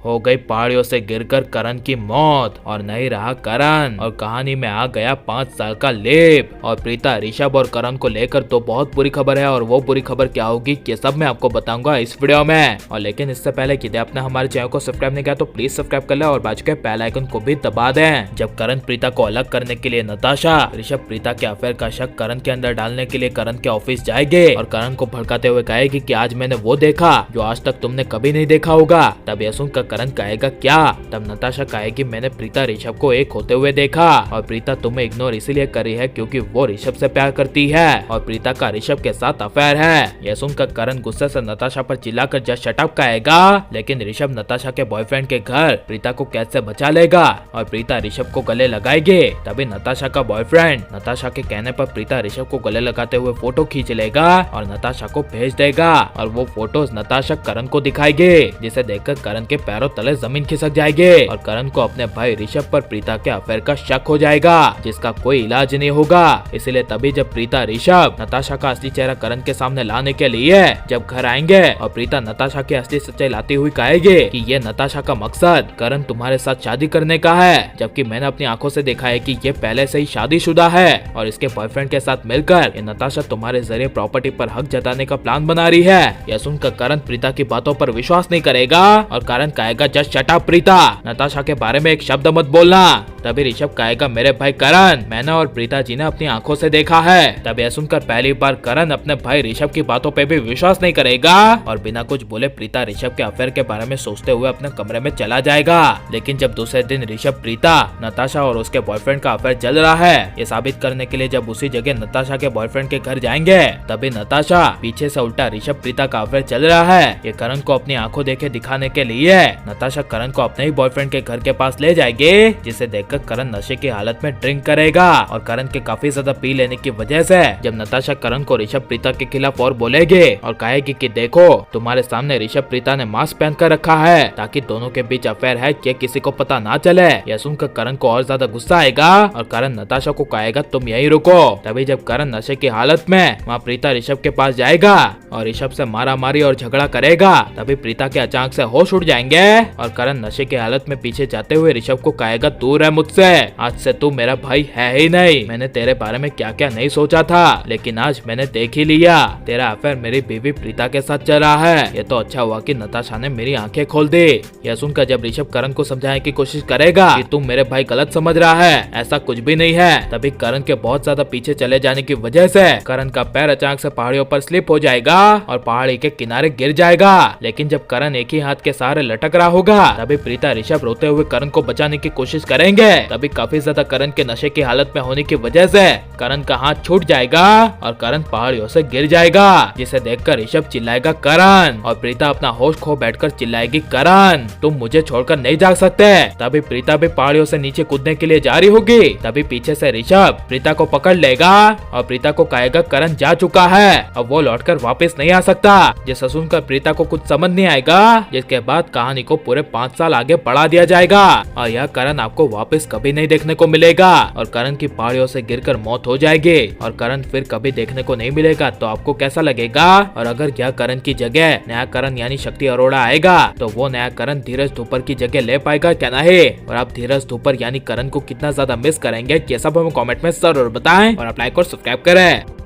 हो गई पहाड़ियों से गिरकर करण की मौत और नहीं रहा करण। और कहानी में आ गया 5 साल का लेप। और प्रीता, ऋषभ और करण को लेकर तो बहुत बुरी खबर है और वो बुरी खबर क्या होगी ये सब मैं आपको बताऊंगा इस वीडियो में। और लेकिन इससे पहले यदि आपने हमारे चैनल को सब्सक्राइब नहीं किया तो प्लीज सब्सक्राइब कर ले और बाजू के बेल आइकन को भी दबा दें। जब करण प्रीता को अलग करने के लिए नताशा, ऋषभ प्रीता के अफेयर का शक करण के अंदर डालने के लिए करण के ऑफिस जाएंगे और करण को भड़काते हुए कहेगी कि आज मैंने वो देखा जो आज तक तुमने कभी नहीं देखा होगा। तब यह सुनकर करण कहेगा क्या? तब नताशा कहेगी मैंने प्रीता ऋषभ को एक होते हुए देखा और प्रीता तुम्हें इग्नोर इसीलिए करी है क्योंकि वो ऋषभ से प्यार करती है और प्रीता का ऋषभ के साथ अफेयर है। यह सुनकर करण गुस्से से नताशा पर चिल्लाकर जस्ट शट अप कहेगा। लेकिन ऋषभ नताशा के बॉयफ्रेंड के घर प्रीता को कैसे बचा लेगा और प्रीता ऋषभ को गले लगाएगी। तभी नताशा का बॉयफ्रेंड नताशा के कहने पर प्रीता ऋषभ को गले लगाते हुए फोटो खींच लेगा और नताशा को भेज देगा और वो फोटोज नताशा करण को दिखाएगी, जिसे देखकर करण के पैरों तले जमीन खिसक जाएगी और करण को अपने भाई ऋषभ पर प्रीता के अफेयर का शक हो जाएगा जिसका कोई इलाज नहीं होगा। इसीलिए तभी जब प्रीता ऋषभ नताशा का असली चेहरा करण के सामने लाने के लिए जब घर आएंगे और प्रीता नताशा की असली सच्चाई लाती हुई कहेगी कि ये नताशा का मकसद करण तुम्हारे साथ शादी करने का है, जबकि मैंने अपनी आंखों से देखा है कि ये पहले से ही शादीशुदा है और इसके बॉयफ्रेंड के साथ मिलकर ये नताशा तुम्हारे जरिए प्रॉपर्टी पर हक जताने का प्लान बना रही है। यह सुनकर करण प्रीता की बातों पर विश्वास नहीं करेगा और करण कहेगा just shut up Preeta, Natasha के बारे में एक शब्द मत बोलना। तभी ऋषभ कहेगा मेरे भाई करण, मैंने और प्रीता जी ने अपनी आंखों से देखा है। तब यह सुनकर पहली बार करण अपने भाई ऋषभ की बातों पे भी विश्वास नहीं करेगा और बिना कुछ बोले प्रीता ऋषभ के अफेयर के बारे में सोचते हुए अपने कमरे में चला जाएगा। लेकिन जब दूसरे दिन ऋषभ प्रीता नताशा और उसके बॉयफ्रेंड का अफेयर चल रहा है ये साबित करने के लिए जब उसी जगह नताशा के बॉयफ्रेंड के घर जाएंगे, तभी नताशा पीछे से उल्टा ऋषभ प्रीता का अफेयर चल रहा है ये करण को अपनी आंखों देखे दिखाने के लिए नताशा करण को अपने ही बॉयफ्रेंड के घर के पास ले जाएगी, जिसे देखकर करण नशे की हालत में ड्रिंक करेगा और करण के काफी ज्यादा पी लेने की वजह से जब नताशा करण को ऋषभ प्रीता के खिलाफ और बोलेगी और कहेगी कि देखो तुम्हारे सामने ऋषभ प्रीता ने मास्क पहन कर रखा है ताकि दोनों के बीच अफेयर है कि किसी को पता ना चले। यह सुनकर करण को और ज्यादा गुस्सा आएगा और करण नताशा को कहेगा तुम यही रुको। तभी जब करण नशे की हालत में वहाँ प्रीता ऋषभ के पास जाएगा और ऋषभ से मारा मारी और झगड़ा करेगा, तभी प्रीता के अचानक से होश उड़ जाएंगे और करण नशे की हालत में पीछे जाते हुए ऋषभ को कहेगा दूर है मुझसे, आज से तू मेरा भाई है ही नहीं। मैंने तेरे बारे में क्या क्या नहीं सोचा था लेकिन आज मैंने देख ही लिया, तेरा अफेयर मेरी बीवी प्रीता के साथ चल रहा है। ये तो अच्छा हुआ कि नताशा ने मेरी आंखें खोल दी। यह सुनकर जब ऋषभ करण को समझाने की कोशिश करेगा कि तुम मेरे भाई गलत समझ रहा है, ऐसा कुछ भी नहीं है, तभी करण के बहुत ज्यादा पीछे चले जाने की वजह से करण का पैर अचानक से पहाड़ियों पर स्लिप हो जाएगा और पहाड़ी के किनारे गिर जाएगा। लेकिन जब करण एक ही हाथ के सहारे लटक रहा होगा तभी प्रीता ऋषभ रोते हुए करण को बचाने की कोशिश करेंगे। तभी काफी ज्यादा करण के नशे की हालत में होने की वजह से करण का हाथ छूट जाएगा और करण पहाड़ियों से गिर जाएगा, जिसे देखकर ऋषभ चिल्लाएगा करण और प्रीता अपना होश खो बैठकर चिल्लाएगी करण तुम मुझे छोड़कर नहीं जा सकते। तभी प्रीता भी पहाड़ियों से नीचे कूदने के लिए जा रही होगी, तभी पीछे से ऋषभ प्रीता को पकड़ लेगा और प्रीता को कहेगा करण जा चुका है, अब वो लौटकर वापस नहीं आ सकता। जिसे सुनकर प्रीता को कुछ समझ नहीं आएगा, जिसके बाद कहानी को पूरे 5 साल आगे बढ़ा दिया जाएगा और यह करण आपको वापस कभी नहीं देखने को मिलेगा और करण की पहाड़ियों से गिरकर मौत हो जाएगी और करण फिर कभी देखने को नहीं मिलेगा। तो आपको कैसा लगेगा? और अगर यह करण की जगह नया करण यानी शक्ति अरोड़ा आएगा तो वो नया करण धीरज धूपर की जगह ले पाएगा क्या नहीं? और आप धीरज धूपर यानी करण को कितना ज्यादा मिस करेंगे ये सब हमें कमेंट में जरूर बताएं और आप लाइक और सब्सक्राइब करें।